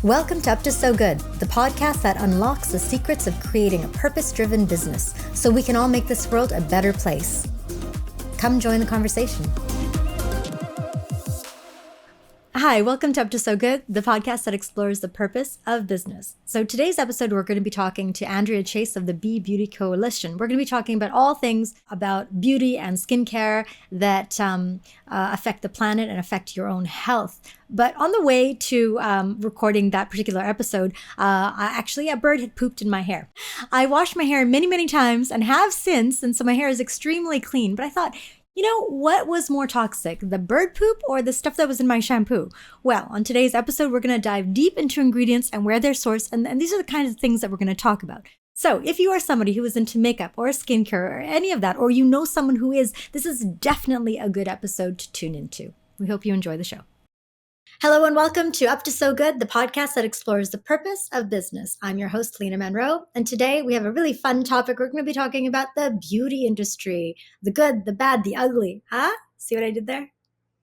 Welcome to Up to So Good, the podcast that unlocks the secrets of creating a purpose-driven business so we can all make this world a better place. Come join the conversation. Hi, welcome to Up to So Good, the podcast that explores the purpose of business. So today's episode, we're going to be talking to Andrea Chase of the B Beauty Coalition. We're going to be talking about all things about beauty and skincare that affect the planet and affect your own health. But on the way to recording that particular episode, actually a bird had pooped in my hair. I washed my hair many, many times and have since, and so my hair is extremely clean. But I thought, you know, what was more toxic, the bird poop or the stuff that was in my shampoo? Well, on today's episode, we're going to dive deep into ingredients and where they're sourced, and these are the kinds of things that we're going to talk about. So if you are somebody who is into makeup or skincare or any of that, or you know someone who is, this is definitely a good episode to tune into. We hope you enjoy the show. Hello and welcome to Up to So Good, the podcast that explores the purpose of business. I'm your host, Lena Monroe, and today we have a really fun topic. We're going to be talking about the beauty industry, the good, the bad, the ugly. Huh? See what I did there?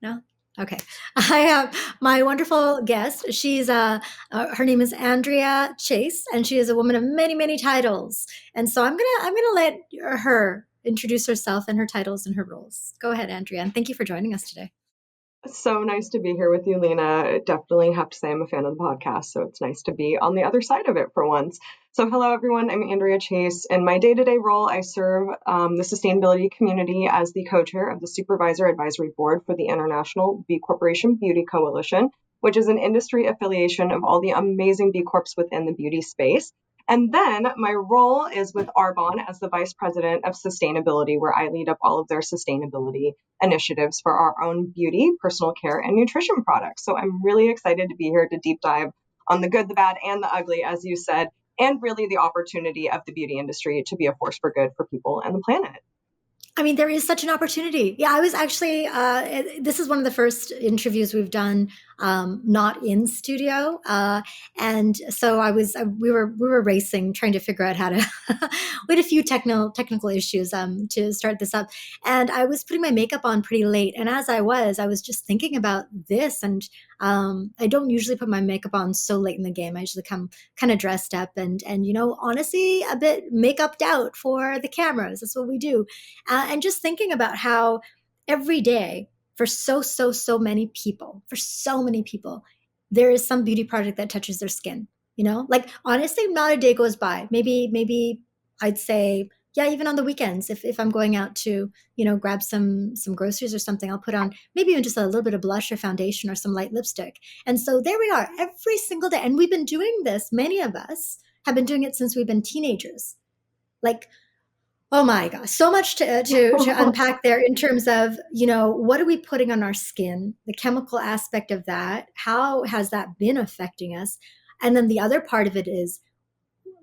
No? Okay. I have my wonderful guest. She's her name is Andrea Chase, and she is a woman of many, many titles. And so I'm gonna let her introduce herself and her titles and her roles. Go ahead, Andrea, and thank you for joining us today. So nice to be here with you, Lena. Definitely have to say I'm a fan of the podcast, so it's nice to be on the other side of it for once. So hello, everyone. I'm Andrea Chase. In my day-to-day role, I serve the sustainability community as the co-chair of the Supervisor Advisory Board for the International B Corporation Beauty Coalition, which is an industry affiliation of all the amazing B Corps within the beauty space. And then my role is with Arbonne as the Vice President of Sustainability, where I lead up all of their sustainability initiatives for our own beauty, personal care, and nutrition products. So I'm really excited to be here to deep dive on the good, the bad, and the ugly, as you said, and really the opportunity of the beauty industry to be a force for good for people and the planet. I mean, there is such an opportunity. Yeah, I was actually, this is one of the first interviews we've done not in studio. And so we were racing, trying to figure out how to, we had a few technical issues to start this up. And I was putting my makeup on pretty late. And as I was just thinking about this. And I don't usually put my makeup on so late in the game. I usually come kind of dressed up and, you know, honestly, a bit makeup out for the cameras. That's what we do. And just thinking about how every day for so many people, there is some beauty product that touches their skin, you know, like honestly, not a day goes by. Maybe I'd say, yeah, even on the weekends, if I'm going out to, you know, grab some groceries or something, I'll put on maybe even just a little bit of blush or foundation or some light lipstick. And so there we are every single day. And we've been doing this. Many of us have been doing it since we've been teenagers. Like, oh my gosh, so much to unpack there in terms of, you know, what are we putting on our skin, the chemical aspect of that, how has that been affecting us? And then the other part of it is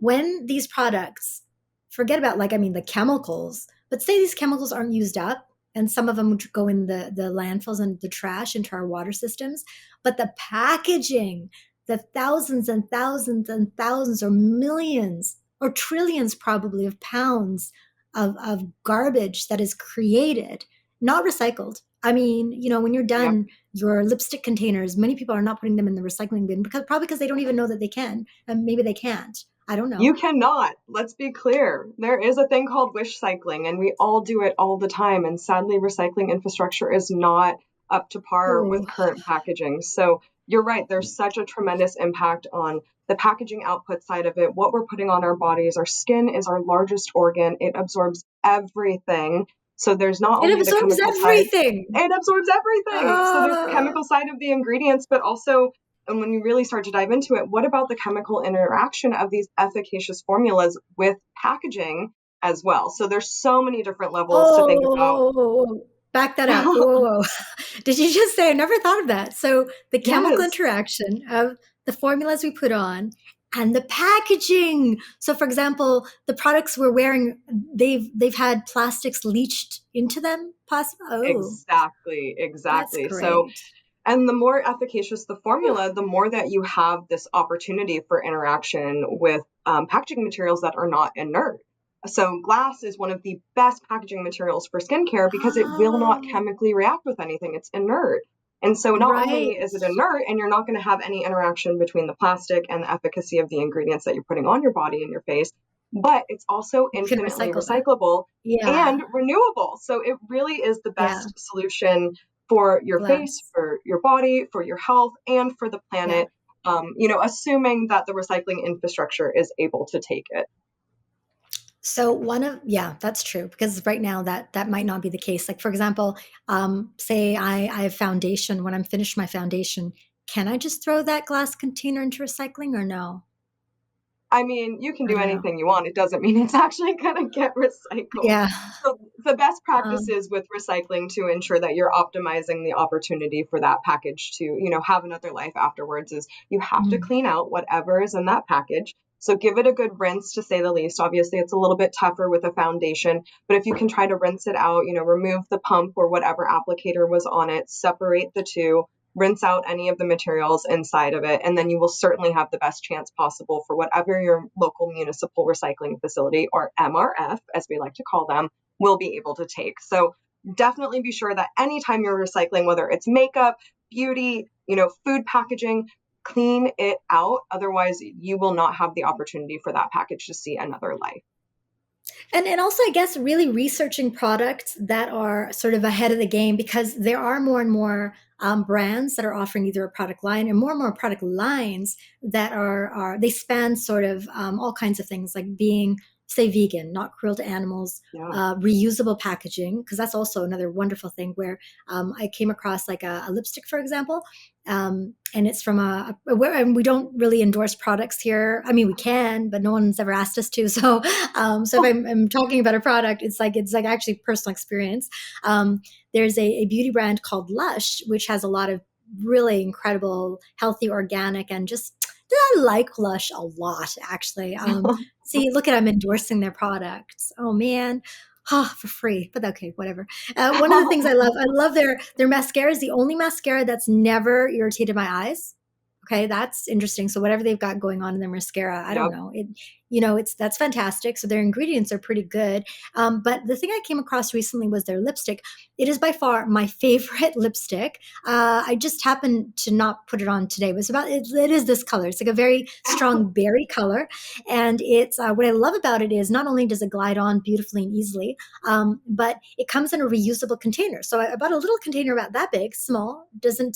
when these products, forget about the chemicals, but say these chemicals aren't used up and some of them go in the landfills and the trash into our water systems, but the packaging, the thousands and thousands and thousands or millions or trillions probably of pounds of garbage that is created, not recycled. I mean, you know, when you're done, your lipstick containers, many people are not putting them in the recycling bin because they don't even know that they can, and maybe they can't. I don't know. You cannot. Let's be clear. There is a thing called wish cycling, and we all do it all the time. And sadly, recycling infrastructure is not up to par with current packaging. So you're right. There's such a tremendous impact on the packaging output side of it, what we're putting on our bodies. Our skin is our largest organ. It absorbs everything. So there's not only the chemical side. It absorbs everything. So there's the chemical side of the ingredients, but also, and when you really start to dive into it, what about the chemical interaction of these efficacious formulas with packaging as well? So there's so many different levels to think about. Back that up. Whoa. Did you just say, I never thought of that. So the chemical interaction of the formulas we put on and the packaging. So for example, the products we're wearing, they've had plastics leached into them. Exactly. So, and the more efficacious the formula, the more that you have this opportunity for interaction with packaging materials that are not inert. So glass is one of the best packaging materials for skincare because it will not chemically react with anything. It's inert. And so not only Right. is it inert and you're not going to have any interaction between the plastic and the efficacy of the ingredients that you're putting on your body and your face, but it's also You can infinitely recycle that. recyclable Yeah. and renewable. So it really is the Yeah. best solution for your face, Glass. for your body, for your health, and for the Yeah. planet, assuming that the recycling infrastructure is able to take it. So yeah, that's true, because right now that might not be the case. Like, for example, say I have foundation. When I'm finished my foundation, can I just throw that glass container into recycling or no? I mean, you can I do don't know. anything you want. It doesn't mean it's actually going to get recycled. Yeah. So, the best Um, practices with recycling to ensure that you're optimizing the opportunity for that package to, have another life afterwards is you have to mm, clean out whatever is in that package. So, give it a good rinse, to say the least. Obviously, it's a little bit tougher with a foundation, but if you can try to rinse it out, remove the pump or whatever applicator was on it, separate the two, rinse out any of the materials inside of it, and then you will certainly have the best chance possible for whatever your local municipal recycling facility, or MRF as we like to call them, will be able to take. So definitely be sure that anytime you're recycling, whether it's makeup, beauty, food packaging, clean it out. Otherwise, you will not have the opportunity for that package to see another life. and also, I guess, really researching products that are sort of ahead of the game, because there are more and more brands that are offering either a product line, and more product lines that are they span sort of all kinds of things, like being, say, vegan, not cruel to animals, Yeah. reusable packaging, because that's also another wonderful thing. Where I came across like a lipstick, for example, and it's from and we don't really endorse products here. I mean, we can, but no one's ever asked us to. So if I'm talking about a product, it's like actually personal experience. There's a beauty brand called Lush, which has a lot of really incredible, healthy, organic, and just I like Lush a lot, actually. See, look at, I'm endorsing their products. Oh man, for free, but okay, whatever. One of the things I love their mascara is the only mascara that's never irritated my eyes. Okay, that's interesting. So whatever they've got going on in their mascara, I don't Yep. know. That's fantastic. So their ingredients are pretty good. But the thing I came across recently was their lipstick. It is by far my favorite lipstick. I just happened to not put it on today. It is this color. It's like a very strong berry color, and it's what I love about it is not only does it glide on beautifully and easily, but it comes in a reusable container. So I bought a little container about that big, small, doesn't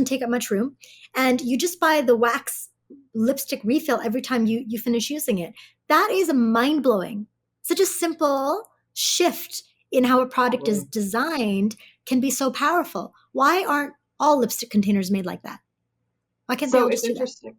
take up much room, and you just buy the wax lipstick refill every time you finish using it. That is mind blowing. Such a simple shift in how a product is Totally. designed can be so powerful. Why aren't all lipstick containers made like that? Why can't they So all it's just do that? interesting.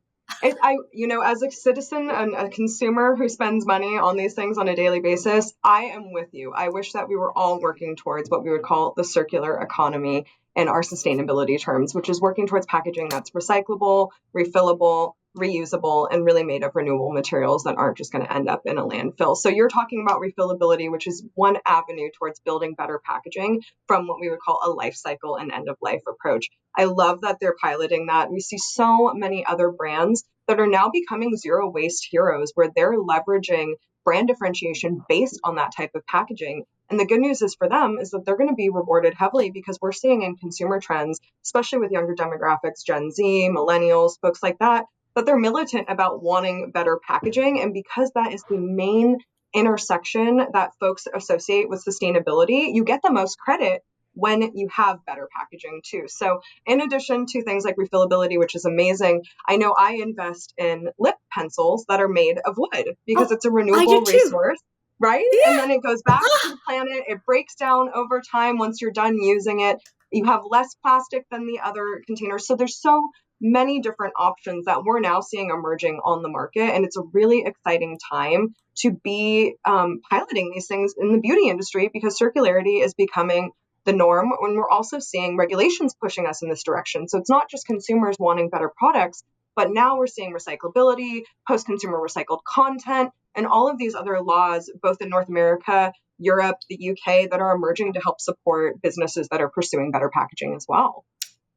As a citizen and a consumer who spends money on these things on a daily basis, I am with you. I wish that we were all working towards what we would call the circular economy in our sustainability terms, which is working towards packaging that's recyclable, refillable, reusable, and really made of renewable materials that aren't just going to end up in a landfill. So you're talking about refillability, which is one avenue towards building better packaging from what we would call a life cycle and end of life approach. I love that they're piloting that. We see so many other brands that are now becoming zero waste heroes, where they're leveraging brand differentiation based on that type of packaging. And the good news is for them is that they're going to be rewarded heavily, because we're seeing in consumer trends, especially with younger demographics, Gen Z, millennials, folks like that they're militant about wanting better packaging. And because that is the main intersection that folks associate with sustainability, you get the most credit when you have better packaging too. So in addition to things like refillability, which is amazing, I know I invest in lip pencils that are made of wood because Oh, it's a I do renewable too. resource, right? And Yeah. then it goes back to Ah, the planet. It breaks down over time once you're done using it. You have less plastic than the other containers. So there's so many different options that we're now seeing emerging on the market. And it's a really exciting time to be piloting these things in the beauty industry, because circularity is becoming the norm, when we're also seeing regulations pushing us in this direction. So it's not just consumers wanting better products, but now we're seeing recyclability, post-consumer recycled content, and all of these other laws, both in North America, Europe, the UK, that are emerging to help support businesses that are pursuing better packaging as well.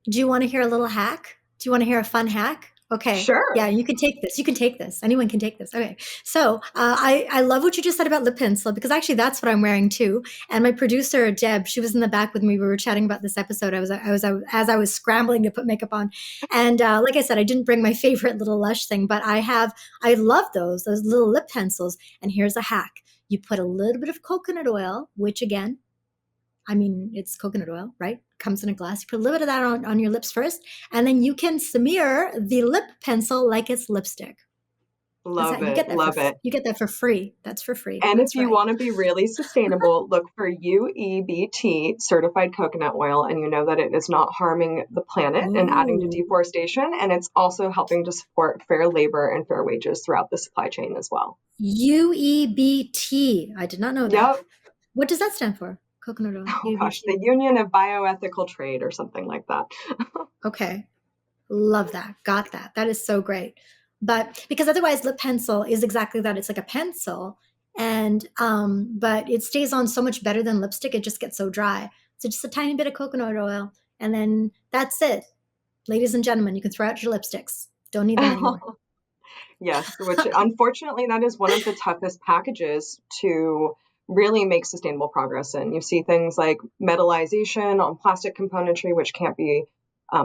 do you want to hear a little hack? Do you want to hear a fun hack? Okay. Yeah, Sure. you can take this. You can take this. Anyone can take this. Okay. So I love what you just said about lip pencil because actually that's what I'm wearing too. And my producer Deb, she was in the back with me. We were chatting about this episode. As I was scrambling to put makeup on, and like I said, I didn't bring my favorite little Lush thing, but I love those little lip pencils. And here's a hack: you put a little bit of coconut oil, which again, I mean, it's coconut oil, right? Comes in a glass. You put a little bit of that on your lips first, and then you can smear the lip pencil like it's lipstick. That's how Love you it. get that Love it. for free. That's for free. And if That's you right. want to be really sustainable, look for UEBT certified coconut oil, and you know that it is not harming the planet and adding to Ooh, deforestation. And it's also helping to support fair labor and fair wages throughout the supply chain as well. UEBT. I did not know that. Yep. What does that stand for? Coconut oil. Oh gosh, the UEBT. Union of Bioethical Trade or something like that. Okay. Love that. Got that. That is so great. But because otherwise lip pencil is exactly that. It's like a pencil and but it stays on so much better than lipstick. It just gets so dry. So just a tiny bit of coconut oil and then that's it. Ladies and gentlemen, you can throw out your lipsticks. Don't need them anymore. Yes, which unfortunately that is one of the toughest packages to really make sustainable progress in. You see things like metallization on plastic componentry, which can't be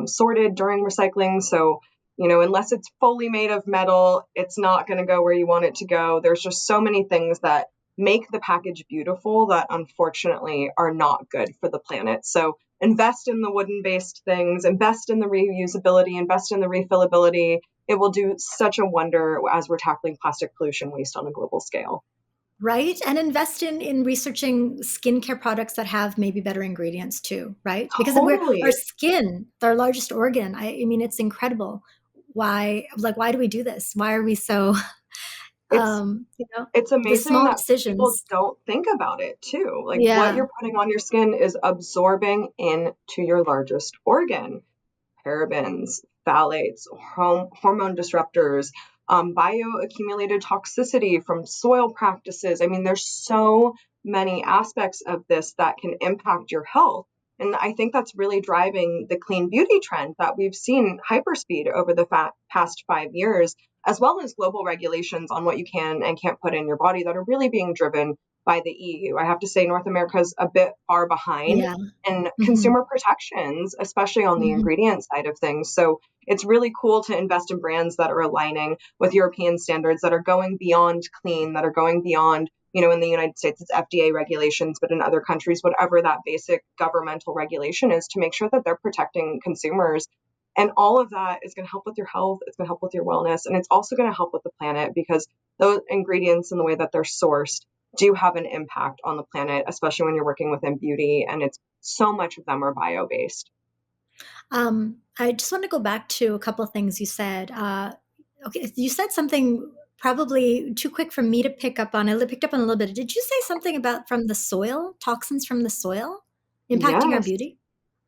sorted during recycling. So, unless it's fully made of metal, it's not going to go where you want it to go. There's just so many things that make the package beautiful that unfortunately are not good for the planet. So invest in the wooden based things, invest in the reusability, invest in the refillability. It will do such a wonder as we're tackling plastic pollution waste on a global scale. Right? And invest in researching skincare products that have maybe better ingredients too, right? Because our Totally. skin, our largest organ. I mean, it's incredible. Why do we do this? Why are we so It's you know, it's the amazing small that people decisions. don't think about it too. Like what Yeah. you're putting on your skin is absorbing into your largest organ. Parabens, phthalates, hormone disruptors, bioaccumulated toxicity from soil practices. I mean, there's so many aspects of this that can impact your health. And I think that's really driving the clean beauty trend that we've seen hyperspeed over the past 5 years, as well as global regulations on what you can and can't put in your body that are really being driven by the EU. I have to say, North America is a bit far behind Yeah. and Mhm. consumer protections, especially on the Mhm. ingredient side of things. So it's really cool to invest in brands that are aligning with European standards, that are going beyond clean, that are going beyond, in the United States, it's FDA regulations, but in other countries, whatever that basic governmental regulation is, to make sure that they're protecting consumers. And all of that is going to help with your health. It's going to help with your wellness. And it's also going to help with the planet because those ingredients and the way that they're sourced do have an impact on the planet, especially when you're working within beauty. And it's so much of them are bio based. I just want to go back to a couple of things you said. Okay, you said something probably too quick for me to pick up on. I picked up on a little bit. Did you say something about from the soil, toxins from the soil impacting our Yes. beauty?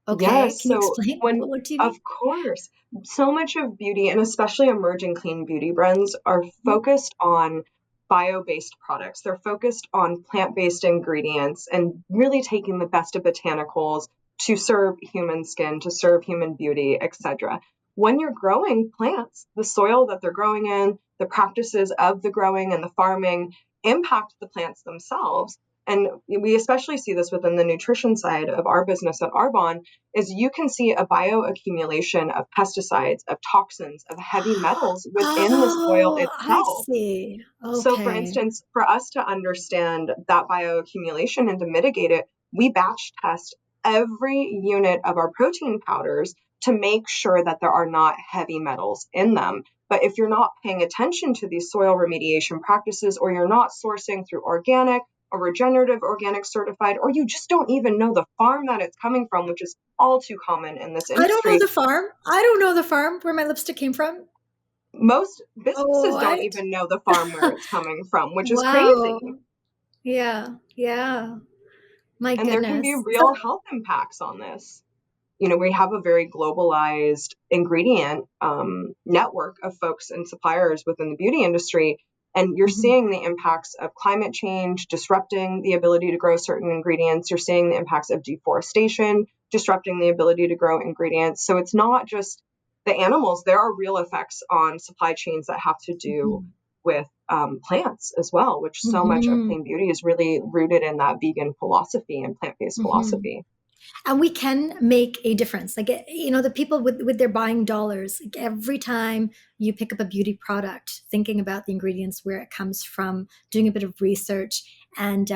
Okay, Yes. can you So explain? when, What do you of mean? course, so much of beauty and especially emerging clean beauty brands are focused on bio based products. They're focused on plant based ingredients and really taking the best of botanicals to serve human skin, to serve human beauty, etc. When you're growing plants, the soil that they're growing in, the practices of the growing and the farming impact the plants themselves. And we especially see this within the nutrition side of our business at Arbonne, is you can see a bioaccumulation of pesticides, of toxins, of heavy metals within the soil Oh, I itself. see. So, for Okay. instance, for us to understand that bioaccumulation and to mitigate it, we batch test every unit of our protein powders to make sure that there are not heavy metals in them. But if you're not paying attention to these soil remediation practices, or you're not sourcing through organic or regenerative organic certified, or you just don't even know the farm that it's coming from, which is all too common in this I don't know industry, the farm. I don't know the farm where my lipstick came from. most Oh, businesses don't what? even know the farm where it's coming from, which is Wow. crazy. Yeah. Yeah. My And there can be goodness. real health impacts on this. We have a very globalized ingredient network of folks and suppliers within the beauty industry. And you're Mhm. seeing the impacts of climate change disrupting the ability to grow certain ingredients. You're seeing the impacts of deforestation disrupting the ability to grow ingredients. So it's not just the animals, there are real effects on supply chains that have to do Mhm. with plants as well, which so much of Mhm. clean beauty is really rooted in that vegan philosophy and plant-based Mhm. philosophy. And we can make a difference. Like, the people with their buying dollars, like every time you pick up a beauty product, thinking about the ingredients, where it comes from, doing a bit of research, and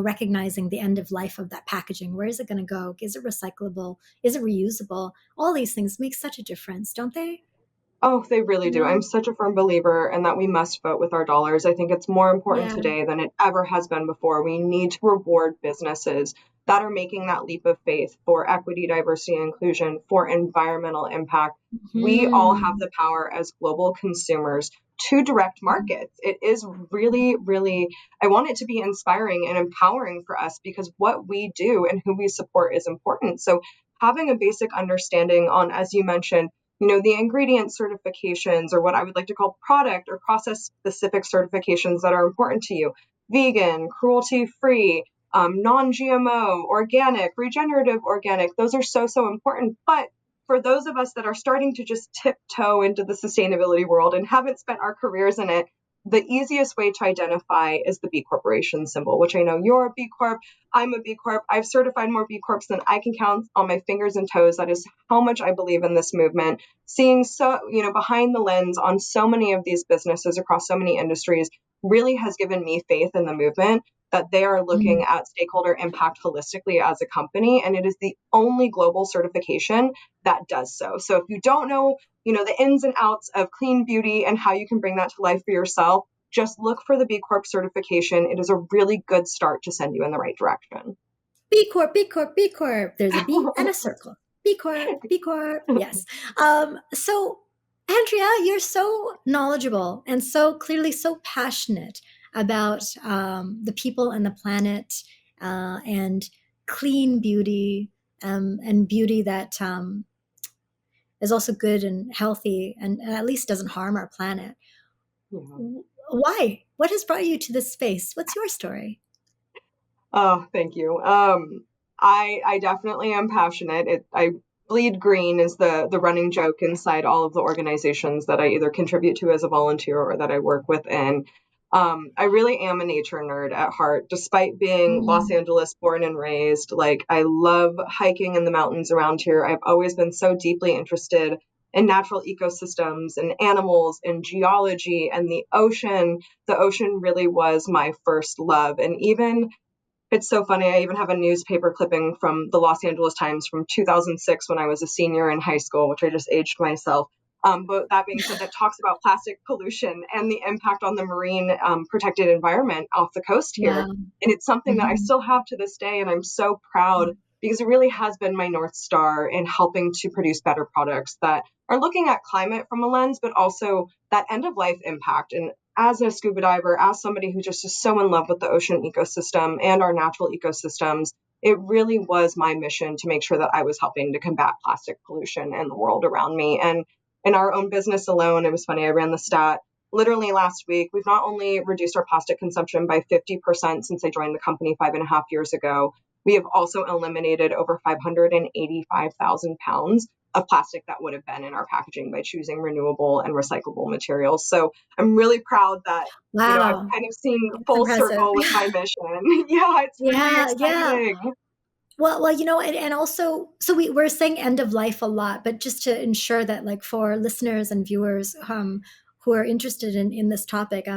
recognizing the end of life of that packaging. Where is it going to go? Is it recyclable? Is it reusable? All these things make such a difference, don't they? Oh, they really You do. I'm know? such a firm believer in that we must vote with our dollars. I think it's more important Yeah. today than it ever has been before. We need to reward businesses that are making that leap of faith for equity, diversity, and inclusion, for environmental impact. We all have Hmm. the power as global consumers to direct markets. It is really, really, I want it to be inspiring and empowering for us, because what we do and who we support is important. So having a basic understanding on, as you mentioned, the ingredient certifications, or what I would like to call product or process specific certifications that are important to you: vegan, cruelty free, non GMO, organic, regenerative organic. Those are so, so important. But for those of us that are starting to just tiptoe into the sustainability world and haven't spent our careers in it, the easiest way to identify is the B Corporation symbol, which I know you're a B Corp. I'm a B Corp. I've certified more B Corps than I can count on my fingers and toes. That is how much I believe in this movement. Seeing behind the lens on so many of these businesses across so many industries really has given me faith in the movement, that they are looking at stakeholder impact holistically as a company. And it is the only global certification that does so. So if you don't know, the ins and outs of clean beauty and how you can bring that to life for yourself, just look for the B Corp certification. It is a really good start to send you in the right direction. B Corp, B Corp, B Corp. There's a B and a circle. B Corp, B Corp. Yes. So, Andrea, you're so knowledgeable and so clearly so passionate about the people and the planet, and clean beauty, and beauty that is also good and healthy, and at least doesn't harm our planet. Yeah. Why? What has brought you to this space? What's your story? Oh, thank you. I definitely am passionate. I bleed green is the running joke inside all of the organizations that I either contribute to as a volunteer or that I work within. I really am a nature nerd at heart, despite being Los Mm, Angeles born and raised. Like, I love hiking in the mountains around here. I've always been so deeply interested in natural ecosystems and animals and geology and the ocean. The ocean really was my first love. And even it's so funny. I even have a newspaper clipping from the Los Angeles Times from 2006, when I was a senior in high school, which I just aged myself. But that being said, that talks about plastic pollution and the impact on the marine protected environment off the coast here. wow. And it's something that I Mhm. still have to this day. And I'm so proud, because it really has been my North Star in helping to produce better products that are looking at climate from a lens, but also that end of life impact. And as a scuba diver, as somebody who just is so in love with the ocean ecosystem and our natural ecosystems, it really was my mission to make sure that I was helping to combat plastic pollution in the world around me. And in our own business alone, it was funny, I ran the stat literally last week. We've not only reduced our plastic consumption by 50% since I joined the company 5.5 years ago, we have also eliminated over 585,000 pounds of plastic that would have been in our packaging by choosing renewable and recyclable materials. So I'm really proud that, I've Wow. kind of seen It's full impressive. circle with my mission. Yeah, it's really Yeah, yeah. exciting. Well, and also, so we're saying end of life a lot, but just to ensure that, like, for listeners and viewers who are interested in this topic,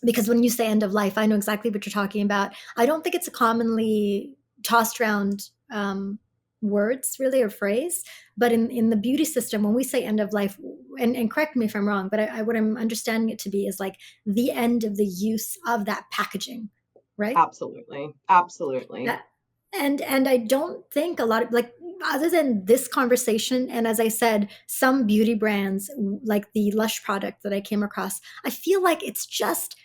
because when you say end of life, I know exactly what you're talking about. I don't think it's a commonly tossed around words, really, or phrase. But in the beauty system, when we say end of life, and correct me if I'm wrong, but what I'm understanding it to be is like the end of the use of that packaging, right? Absolutely. Absolutely. That, and I don't think a lot of, like, other than this conversation, and as I said, some beauty brands like the Lush product that I came across, I feel like it's just,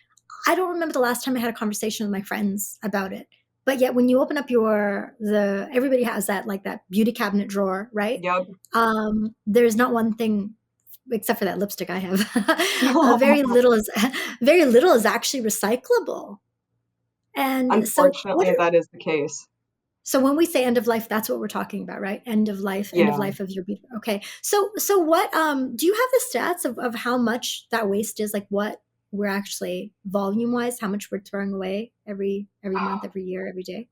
I don't remember the last time I had a conversation with my friends about it. But yet when you open up the everybody has that, like, that beauty cabinet drawer, right? Yep. There's not one thing except for that lipstick I have. Very little is very little is actually recyclable. And so what Unfortunately, that is the case. So when we say end of life, that's what we're talking about, right? End of Yeah. life of your beauty. Okay. So what do you have the stats of how much that waste is, like what we're actually volume wise, how much we're throwing away every month, every year, every day?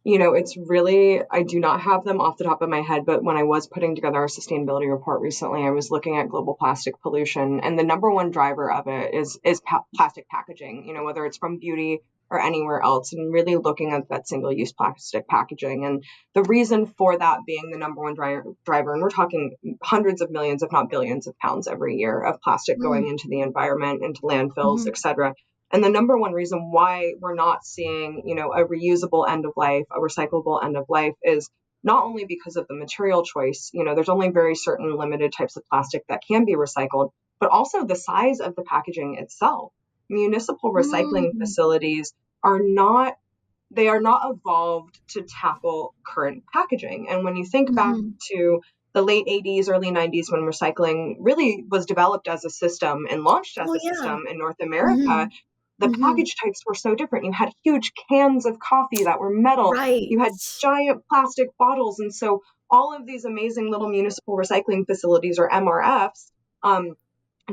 It's really, I do not have them off the top of my head, but when I was putting together our sustainability report recently, I was looking at global plastic pollution, and the number one driver of it is plastic packaging, whether it's from beauty or anywhere else, and really looking at that single use plastic packaging. And the reason for that being the number one driver, and we're talking hundreds of millions, if not billions of pounds every year of plastic going into the environment, into landfills, Mm-hmm. et cetera. And the number one reason why we're not seeing, a reusable end of life, a recyclable end of life is not only because of the material choice, there's only very certain limited types of plastic that can be recycled, but also the size of the packaging itself. Municipal recycling Mm-hmm. facilities are not they are not evolved to tackle current packaging. And when you think back Mm-hmm. to the late 80s, early 90s, when recycling really was developed as a system and launched as Oh a yeah. system in North America, Mm-hmm. the Mm-hmm. package types were so different. You had huge cans of coffee that were metal, Right. you had giant plastic bottles. And so all of these amazing little municipal recycling facilities, or MRFs, um,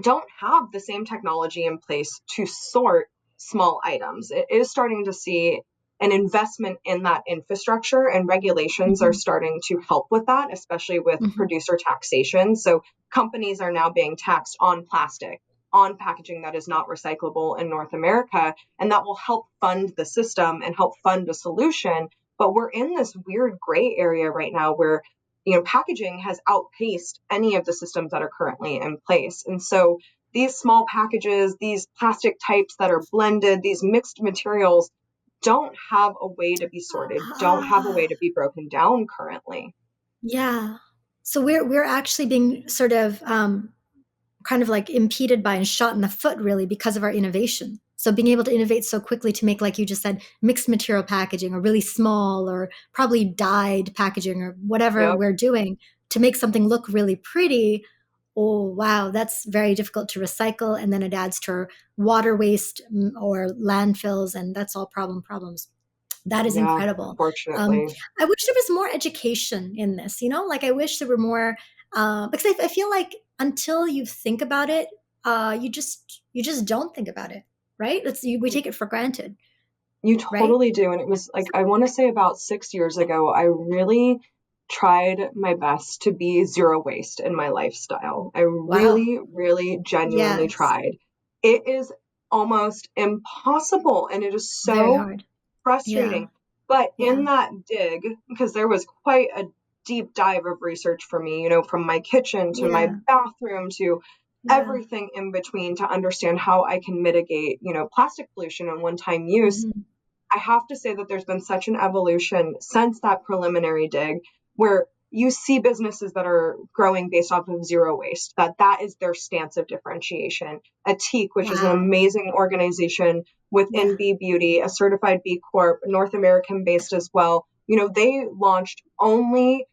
don't have the same technology in place to sort small items. It is starting to see an investment in that infrastructure, and regulations are Mm-hmm. starting to help with that, especially with Mm-hmm. producer taxation. So companies are now being taxed on plastic, on packaging that is not recyclable in North America, and that will help fund the system and help fund a solution. But we're in this weird gray area right now where packaging has outpaced any of the systems that are currently in place. And so these small packages, these plastic types that are blended, these mixed materials don't have a way to be sorted, don't have a way Ah, to be broken down currently. yeah. So we're actually being sort of kind of like impeded by and shot in the foot really because of our innovation. So being able to innovate so quickly to make, like you just said, mixed material packaging or really small or probably dyed packaging or whatever Yep. we're doing to make something look really pretty. Oh, wow, that's very difficult to recycle. And then it adds to our water waste or landfills. And that's all problems. That is Yeah, incredible. Um, unfortunately. I wish there was more education in this, like I wish there were more, because I feel like until you think about it, you just don't think about it, right? We take it for granted, You right? totally do. And it was like, I want to say about 6 years ago, I really tried my best to be zero waste in my lifestyle. I Wow. really, really genuinely Yes. tried. It is almost impossible, and it is Very so hard. Yeah. frustrating. But in Yeah. that dig, because there was quite a deep dive of research for me, from my kitchen to my Yeah. bathroom to Yeah. everything in between, to understand how I can mitigate, plastic pollution and one-time use. Hmm. I have to say that there's been such an evolution since that preliminary dig, where you see businesses that are growing based off of zero waste, that is their stance of differentiation. Atique, which is an Wow. amazing organization Yeah. within B Beauty, a certified B Corp, North American based as well. They launched only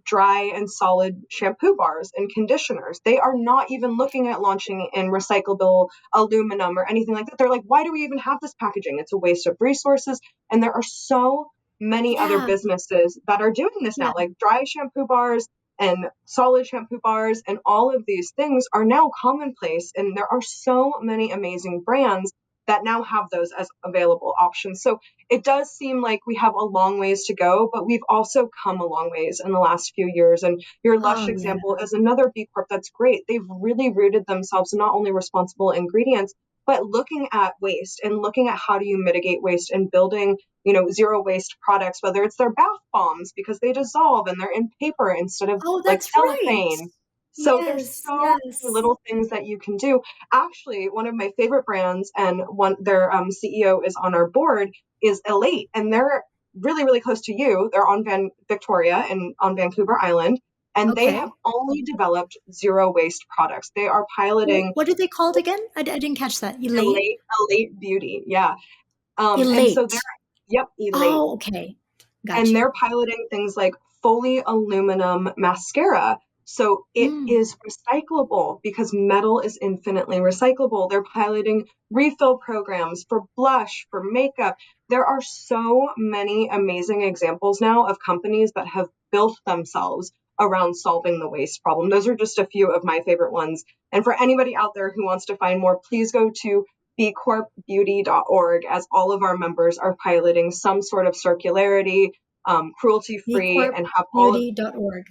dry and solid shampoo bars and conditioners. They are not even looking at launching in recyclable aluminum or anything like that. They're like, why do we even have this packaging? It's a waste of resources. And there are so many other Yeah. businesses that are doing this Yeah. now, like dry shampoo bars and solid shampoo bars, and all of these things are now commonplace. And there are so many amazing brands that now have those as available options. So it does seem like we have a long ways to go, but we've also come a long ways in the last few years. And your Lush Oh, yeah. example is another B Corp that's great. They've really rooted themselves in not only responsible ingredients, but looking at waste and looking at how do you mitigate waste and building, zero waste products, whether it's their bath bombs because they dissolve and they're in paper instead of Oh, like that's right. cellophane. So there's Yes. so many Yes. little things that you can do. Actually, one of my favorite brands, and one their CEO is on our board, is Elate, and they're really really close to you. They're on Victoria and on Vancouver Island, and they have Okay. only developed zero waste products. They are piloting What are they called again? I didn't catch that. Elate? Elate Beauty, yeah. And so they're Elate. yep, Elate, Oh, okay. and Gotcha. they're piloting things like fully aluminum mascara. So it Mm. is recyclable because metal is infinitely recyclable. They're piloting refill programs for blush, for makeup. There are so many amazing examples now of companies that have built themselves around solving the waste problem. Those are just a few of my favorite ones. And for anybody out there who wants to find more, please go to bcorpbeauty.org, as all of our members are piloting some sort of circularity, cruelty-free, and have all of bcorpbeauty.org.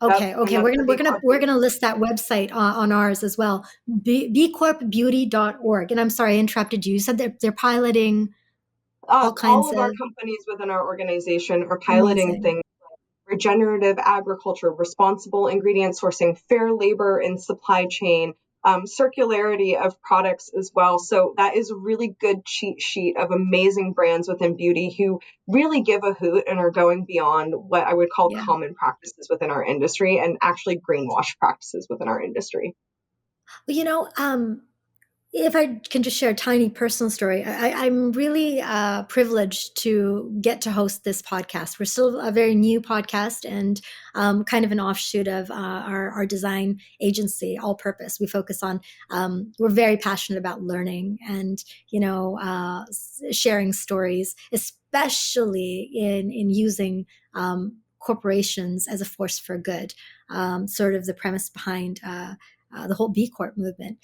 Yep, Okay, and okay, that's the B Corp we're gonna list that website on ours as well. bcorpbeauty.org. And I'm sorry I interrupted you. You said they're piloting all all kinds of our of companies within our organization are piloting amazing. things: regenerative agriculture, responsible ingredient sourcing, fair labor in supply chain, circularity of products as well. So that is a really good cheat sheet of amazing brands within beauty who really give a hoot and are going beyond what I would call Yeah. common practices within our industry and actually greenwash practices within our industry. Well, if I can just share a tiny personal story, I'm really privileged to get to host this podcast. We're still a very new podcast and kind of an offshoot of our design agency, All Purpose. We focus on, we're very passionate about learning and, sharing stories, especially in using corporations as a force for good, sort of the premise behind the whole B Corp movement.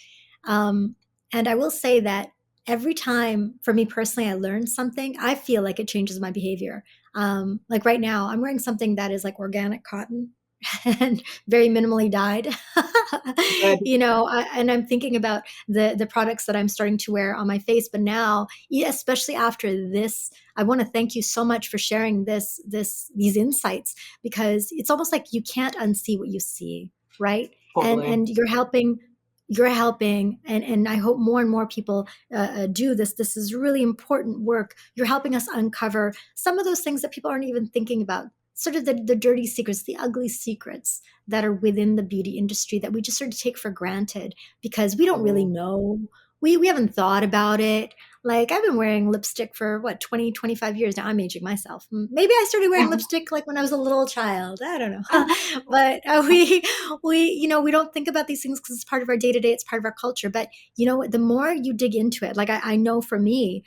Um, and I will say that every time, for me personally, I learn something, I feel like it changes my behavior. Like right now, I'm wearing something that is like organic cotton and very minimally dyed. Good. And I'm thinking about the products that I'm starting to wear on my face. But now, especially after this, I want to thank you so much for sharing these insights, because it's almost like you can't unsee what you see, right? And Totally. and you're helping, and I hope more and more people do this. This is really important work. You're helping us uncover some of those things that people aren't even thinking about, sort of the dirty secrets, the ugly secrets that are within the beauty industry that we just sort of take for granted because we don't really Totally. know. We haven't thought about it. Like I've been wearing lipstick for what, 20, 25 years now. I'm aging myself. Maybe I started wearing lipstick like when I was a little child. I don't know. But we don't think about these things because it's part of our day to day. It's part of our culture. But the more you dig into it, like I know for me,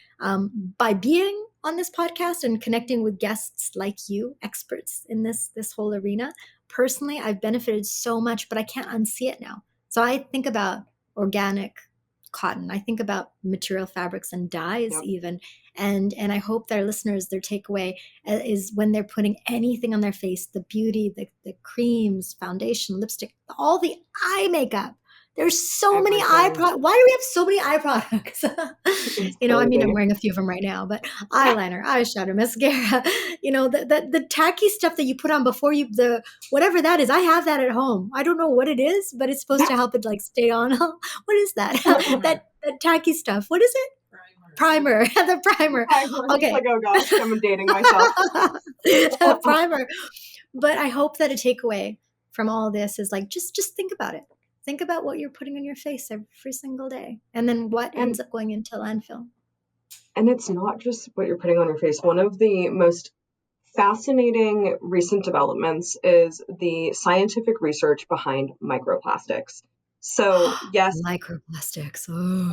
by being on this podcast and connecting with guests like you, experts in this whole arena, personally, I've benefited so much, but I can't unsee it now. So I think about organic cotton. I think about material fabrics and dyes Yep. even. And I hope that our listeners, their takeaway is when they're putting anything on their face, the beauty, the creams, foundation, lipstick, all the eye makeup. There's so many eye Everything. products. Why do we have so many eye products? It's I'm crazy. wearing a few of them right now, but eyeliner, eyeshadow, mascara, the tacky stuff that you put on before the whatever that is. I have that at home. I don't know what it is, but it's supposed to help it like stay on. What is that? that tacky stuff. What is it? Primer. The primer. It's Okay. like, oh gosh, I'm dating myself. The primer. But I hope that a takeaway from all this is like just think about it. Think about what you're putting on your face every single day, and then what And ends up going into landfill. and it's not just what you're putting on your face. One of the most fascinating recent developments is the scientific research behind microplastics. So, yes, Microplastics.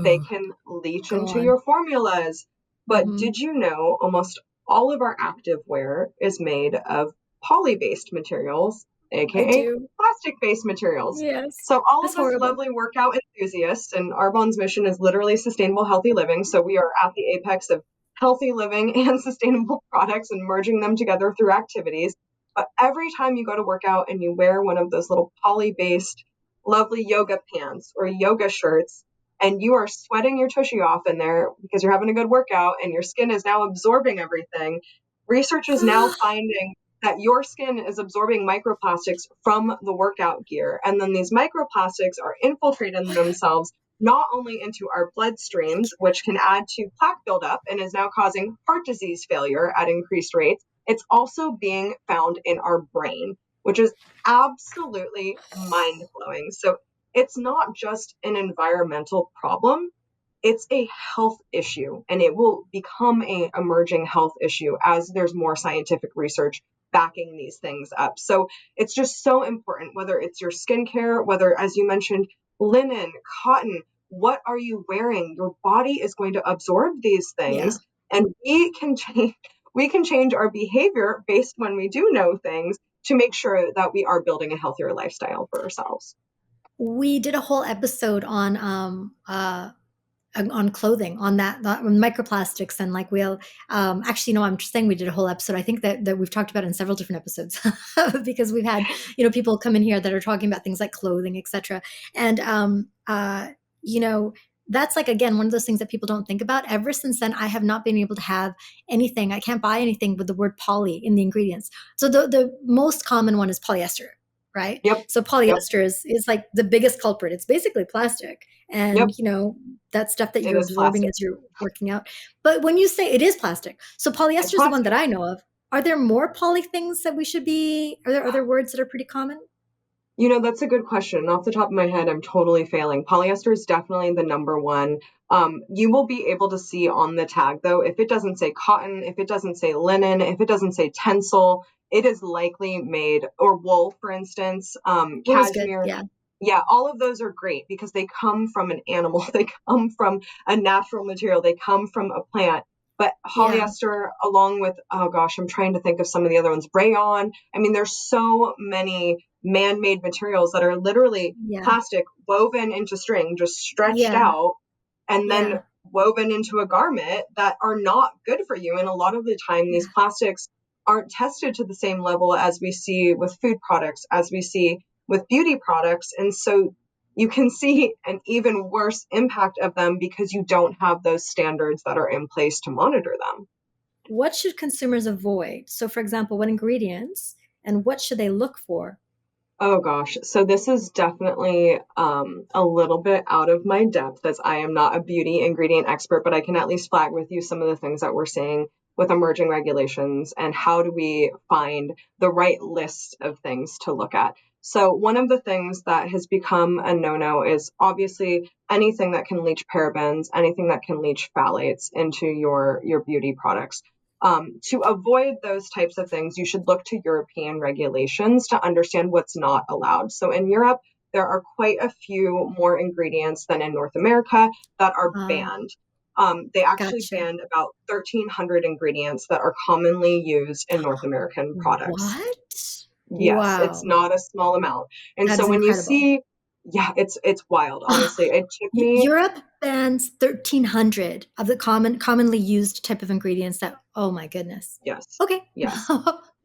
they Oh, can leach go into on. your formulas, but Hmm. did you know almost all of our active wear is made of poly-based materials, I aka do. plastic-based materials? Yes. So all That's of us horrible. lovely workout enthusiasts, and Arbonne's mission is literally sustainable healthy living. So we are at the apex of healthy living and sustainable products and merging them together through activities. But every time you go to work out and you wear one of those little poly-based lovely yoga pants or yoga shirts, and you are sweating your tushy off in there because you're having a good workout and your skin is now absorbing everything, research is now finding that your skin is absorbing microplastics from the workout gear. And then these microplastics are infiltrating themselves not only into our bloodstreams, which can add to plaque buildup and is now causing heart disease failure at increased rates, it's also being found in our brain, which is absolutely mind blowing. So it's not just an environmental problem, it's a health issue, and it will become a emerging health issue as there's more scientific research backing these things up. So it's just so important, whether it's your skincare, whether, as you mentioned, linen, cotton, what are you wearing? Your body is going to absorb these Yeah. things, and we can change our behavior based when we do know things to make sure that we are building a healthier lifestyle for ourselves. We did a whole episode on clothing on microplastics and like we'll actually no I'm just saying we did a whole episode. I think that we've talked about it in several different episodes because we've had people come in here that are talking about things like clothing, etc. And you know that's like again one of those things that people don't think about. Ever since then I have not been able to have anything. I can't buy anything with the word poly in the ingredients. So the most common one is polyester, right? Yep. So Yep. polyester is like the biggest culprit. It's basically plastic, Yep. and that stuff that It you're is absorbing plastic. as you're working out. But when you say it is plastic, so It's polyester is the one that plastic. I know of. Are there more poly things that we should be? Are there other words that are pretty common? That's a good question. Off the top of my head, I'm totally failing. Polyester is definitely the number one. You will be able to see on the tag, though, if it doesn't say cotton, if it doesn't say linen, if it doesn't say tencel, it is likely made, or wool, for instance, Wool is good. cashmere. Yeah. Yeah, all of those are great because they come from an animal, they come from a natural material, they come from a plant. But Yeah. polyester, along with, oh gosh, I'm trying to think of some of the other ones, rayon. I mean, there's so many man made materials that are literally Yeah. plastic woven into string, just stretched Yeah. out, and then Yeah. woven into a garment that are not good for you. And a lot of the time, these Yeah. plastics aren't tested to the same level as we see with food products, as we see with beauty products. And so you can see an even worse impact of them because you don't have those standards that are in place to monitor them. What should consumers avoid? So, for example, what ingredients and what should they look for? Oh gosh. So this is definitely a little bit out of my depth as I am not a beauty ingredient expert, but I can at least flag with you some of the things that we're seeing with emerging regulations and how do we find the right list of things to look at. So one of the things that has become a no-no is obviously anything that can leach parabens, anything that can leach phthalates into your beauty products. To avoid those types of things, you should look to European regulations to understand what's not allowed. So in Europe, there are quite a few more ingredients than in North America that are Uh, banned. They actually gotcha. banned about 1,300 ingredients that are commonly used in North American products. What? Yes, it's Wow. not a small amount. And That so is when you incredible. see, yeah, it's wild. Honestly, it took me, Europe bans 1,300 of the commonly used type of ingredients that, oh my goodness. yes, Okay. yes.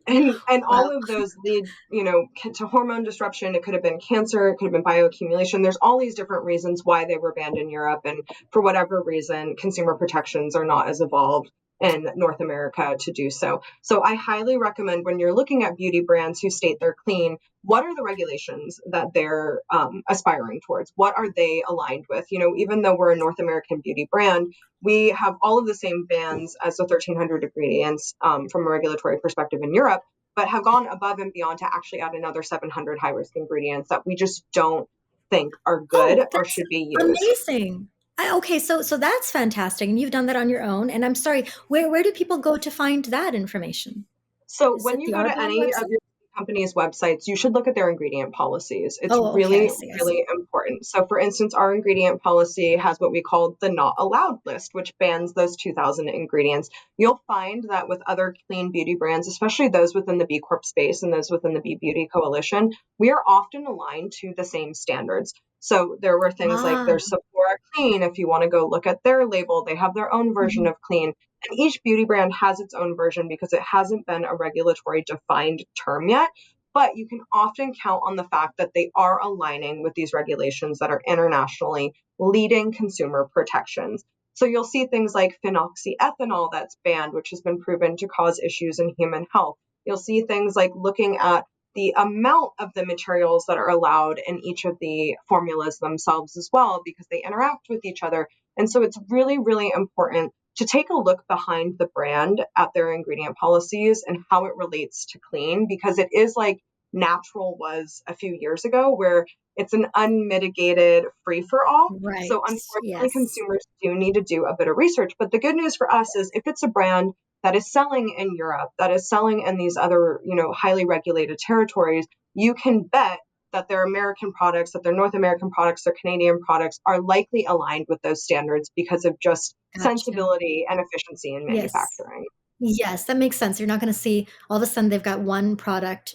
And Wow. all of those lead to hormone disruption. It could have been cancer, it could have been bioaccumulation. There's all these different reasons why they were banned in Europe, and for whatever reason consumer protections are not as evolved in North America to do so I highly recommend, when you're looking at beauty brands who state they're clean, what are the regulations that they're aspiring towards? What are they aligned with? Even though we're a North American beauty brand, we have all of the same bans as the 1,300 ingredients from a regulatory perspective in Europe, but have gone above and beyond to actually add another 700 high risk ingredients that we just don't think are good Oh, or that's should be used. amazing. Okay, so that's fantastic. And you've done that on your own. And I'm sorry, where do people go to find that information? So Is when it you the go to Arbonne any of website? your company's websites, you should look at their ingredient policies. It's Oh, okay, I really, see, I really see. important. So for instance, our ingredient policy has what we call the not allowed list, which bans those 2,000 ingredients. You'll find that with other clean beauty brands, especially those within the B Corp space and those within the B Beauty Coalition, we are often aligned to the same standards. So there were things like Ah, there's Sephora Clean. If you want to go look at their label, they have their own version mhm. of clean. And each beauty brand has its own version because it hasn't been a regulatory defined term yet. But you can often count on the fact that they are aligning with these regulations that are internationally leading consumer protections. So you'll see things like phenoxyethanol that's banned, which has been proven to cause issues in human health. You'll see things like looking at the amount of the materials that are allowed in each of the formulas themselves as well, because they interact with each other. And so it's really, really important to take a look behind the brand at their ingredient policies and how it relates to clean, because it is like natural was a few years ago, where it's an unmitigated free for all. So Right. unfortunately, Yes. consumers do need to do a bit of research. But the good news for us is if it's a brand that is selling in Europe, that is selling in these other, highly regulated territories, you can bet that their American products, that their North American products, their Canadian products are likely aligned with those standards because of just Gotcha. sensibility and efficiency in Yes. manufacturing. Yes, that makes sense. You're not going to see all of a sudden they've got one product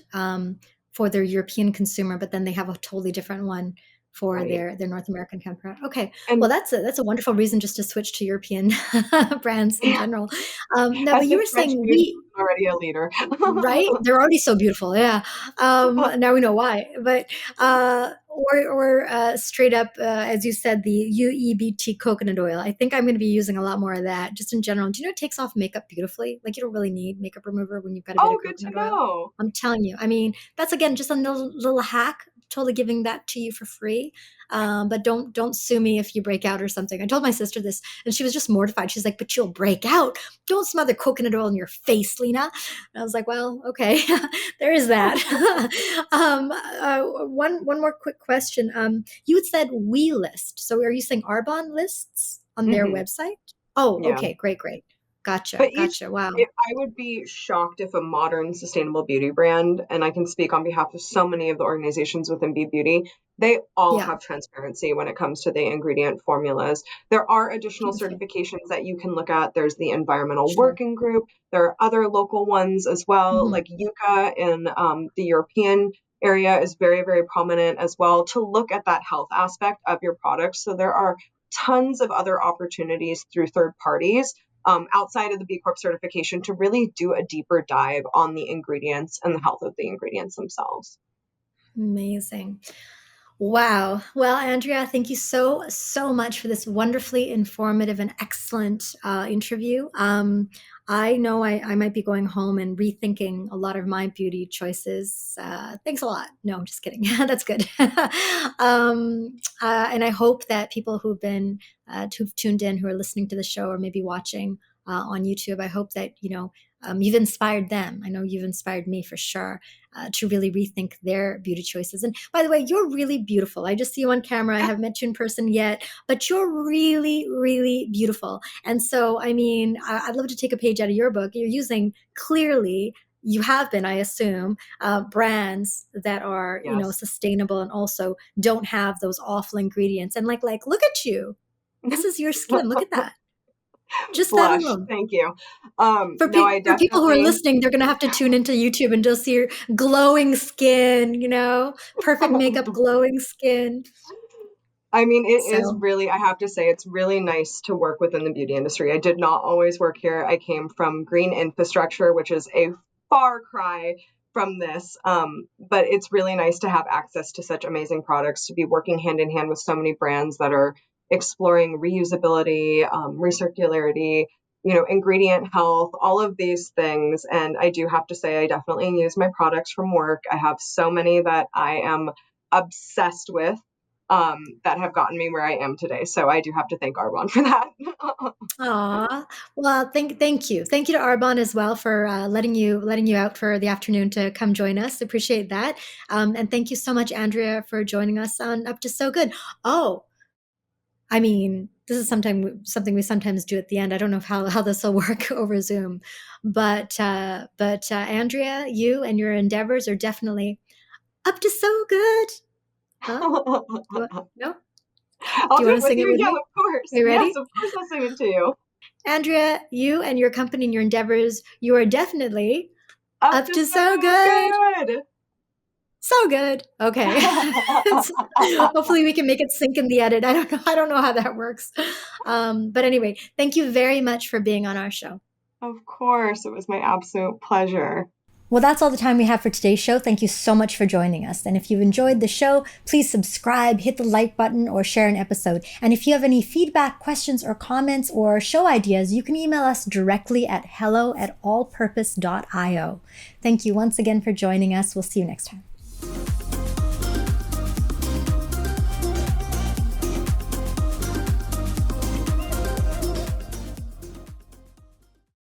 for their European consumer, but then they have a totally different one for Right. their North American counterpart. Okay, well And that's a wonderful reason just to switch to European brands in general. No, but as you if were French saying beauty we is already a leader. right? They're already so beautiful. Yeah. Now we know why. But straight up, as you said, the UEBT coconut oil. I think I'm going to be using a lot more of that, just in general. Do you know it takes off makeup beautifully? Like you don't really need makeup remover when you've got a bit of Oh, good to coconut oil. know. I'm telling you. I mean, that's again just a little hack. Totally giving that to you for free. But don't sue me if you break out or something. I told my sister this, and she was just mortified. She's like, "But you'll break out. Don't smother coconut oil in your face, Lena." And I was like, "Well, okay, there is that." One more quick question. You had said we list. So are you saying Arbonne lists on their Hmm. website? Oh, Yeah. okay, great. Gotcha, But gotcha. Wow. I would be shocked if a modern sustainable beauty brand, and I can speak on behalf of so many of the organizations within B Beauty, they all Yeah, have transparency when it comes to the ingredient formulas. There are additional beautiful. certifications that you can look at. There's the Environmental Sure. Working Group. There are other local ones as well, Hmm. like UCA in the European area is very, very prominent as well to look at that health aspect of your products. So there are tons of other opportunities through third parties outside of the B Corp certification to really do a deeper dive on the ingredients and the health of the ingredients themselves. Amazing. Wow. Well, Andrea, thank you so much for this wonderfully informative and excellent interview. I know I might be going home and rethinking a lot of my beauty choices. Thanks a lot. No, I'm just kidding. That's good. And I hope that people who've tuned in, who are listening to the show or maybe watching on YouTube, I hope that, you've inspired them. I know you've inspired me for sure to really rethink their beauty choices. And by the way, you're really beautiful. I just see you on camera. I haven't met you in person yet, but you're really, really beautiful. And so, I mean, I'd love to take a page out of your book. You're using clearly, you have been, I assume, brands that are, Yes. sustainable and also don't have those awful ingredients. And look at you. This is your skin. Look at that. Just that Blush. alone. Thank you. No, I For people who are definitely. listening, they're going to have to tune into YouTube and just see your glowing skin, perfect makeup, glowing skin. I mean, it is So, really, I have to say, it's really nice to work within the beauty industry. I did not always work here. I came from green infrastructure, which is a far cry from this. But it's really nice to have access to such amazing products, to be working hand in hand with so many brands that are exploring reusability, recircularity, ingredient health, all of these things. And I do have to say, I definitely use my products from work. I have so many that I am obsessed with that have gotten me where I am today. So I do have to thank Arbonne for that. well, thank you. Thank you to Arbonne as well for letting you out for the afternoon to come join us. Appreciate that. And thank you so much, Andrea, for joining us on Up to So Good. Oh, I mean, this is something we sometimes do at the end. I don't know how this will work over Zoom, but Andrea, you and your endeavors are definitely up to so good. Huh? No? I'll Do you do want it to with sing it you. with Yeah, me? of course. Are you Yes, ready? of course I'll sing it to you. Andrea, you and your company and your endeavors, you are definitely Up up to to so so good. good. So good. Okay. Hopefully we can make it sync in the edit. I don't know. I don't know how that works. But anyway, thank you very much for being on our show. Of course, it was my absolute pleasure. Well, that's all the time we have for today's show. Thank you so much for joining us. And if you enjoyed the show, please subscribe, hit the like button, or share an episode. And if you have any feedback, questions, or comments, or show ideas, you can email us directly at hello@allpurpose.io. Thank you once again for joining us. We'll see you next time.